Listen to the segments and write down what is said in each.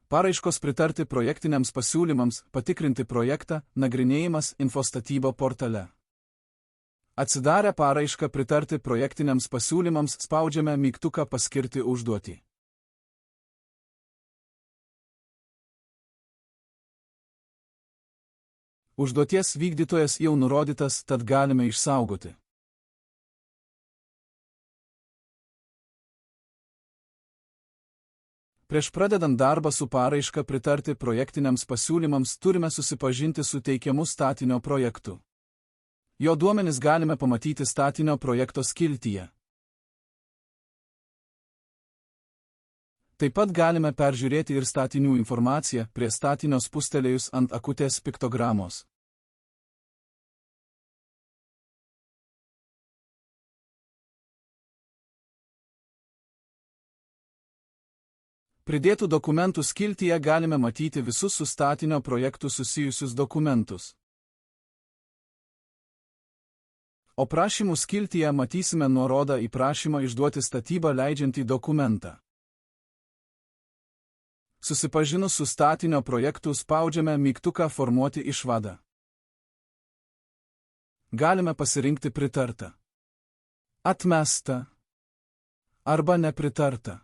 Paraiškos pritarti projektiniams pasiūlymams, patikrinti projektą, nagrinėjimas Infostatyba portale. Atsidarę paraišką pritarti projektiniams pasiūlymams spaudžiame mygtuką paskirti užduotį. Užduoties vykdytojas jau nurodytas, tad galime išsaugoti. Prieš pradedant darbą su paraiška pritarti projektiniams pasiūlymams turime susipažinti su teikiamu statinio projektu. Jo duomenis galime pamatyti statinio projekto skiltyje. Taip pat galime peržiūrėti ir statinių informaciją prie statinio spustelėjus ant akutės piktogramos. Pridėtų dokumentų skiltyje galime matyti visus su statinio projektu susijusius dokumentus. O prašymų skiltyje matysime nuorodą į prašymą išduoti statybą leidžiantį dokumentą. Susipažinus su statinio projektu spaudžiame mygtuką formuoti išvadą. Galime pasirinkti pritarta, atmesta arba nepritarta.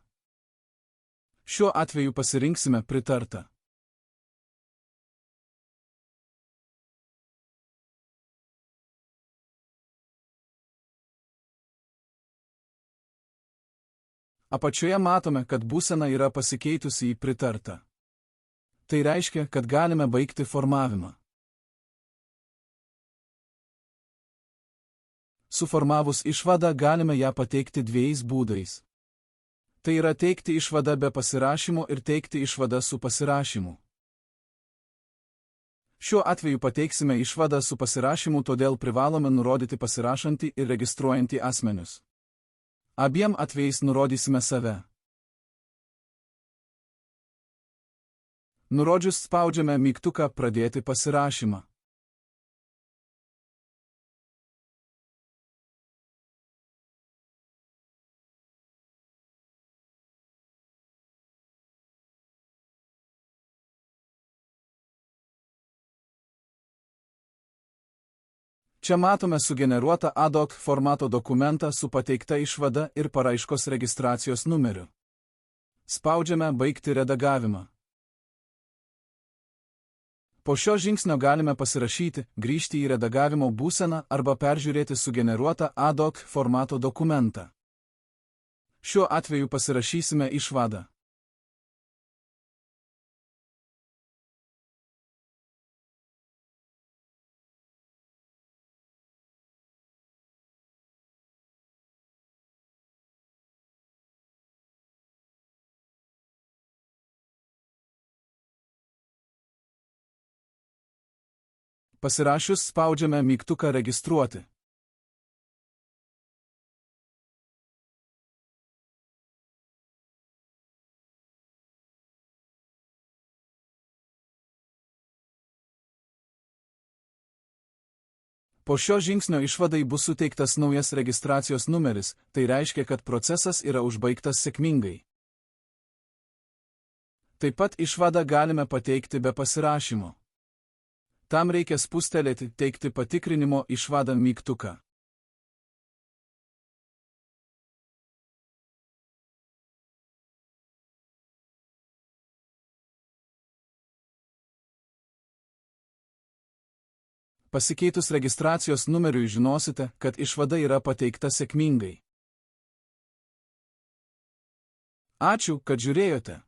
Šiuo atveju pasirinksime pritarta. Apačioje matome, kad būsena yra pasikeitusi į pritarta. Tai reiškia, kad galime baigti formavimą. Suformavus išvadą galime ją pateikti dviejais būdais. Tai yra teikti išvadą be pasirašymo ir teikti išvadą su pasirašymu. Šiuo atveju pateiksime išvadą su pasirašymu, todėl privalome nurodyti pasirašantį ir registruojantį asmenius. Abiem atvejais nurodysime save. Nurodžius spaudžiame mygtuką pradėti pasirašymą. Čia matome sugeneruotą ad hoc formato dokumentą su pateikta išvada ir paraiškos registracijos numeriu. Spaudžiame baigti redagavimą. Po šio žingsnio galime pasirašyti, grįžti į redagavimo būseną arba peržiūrėti sugeneruotą ad hoc formato dokumentą. Šiuo atveju pasirašysime išvadą. Pasirašius spaudžiame mygtuką registruoti. Po šio žingsnio išvadai bus suteiktas naujas registracijos numeris, tai reiškia, kad procesas yra užbaigtas sėkmingai. Taip pat išvadą galime pateikti be pasirašymo. Tam reikia spustelėti teikti patikrinimo išvadą mygtuką. Pasikeitus registracijos numeriui žinosite, kad išvada yra pateikta sėkmingai. Ačiū, kad žiūrėjote.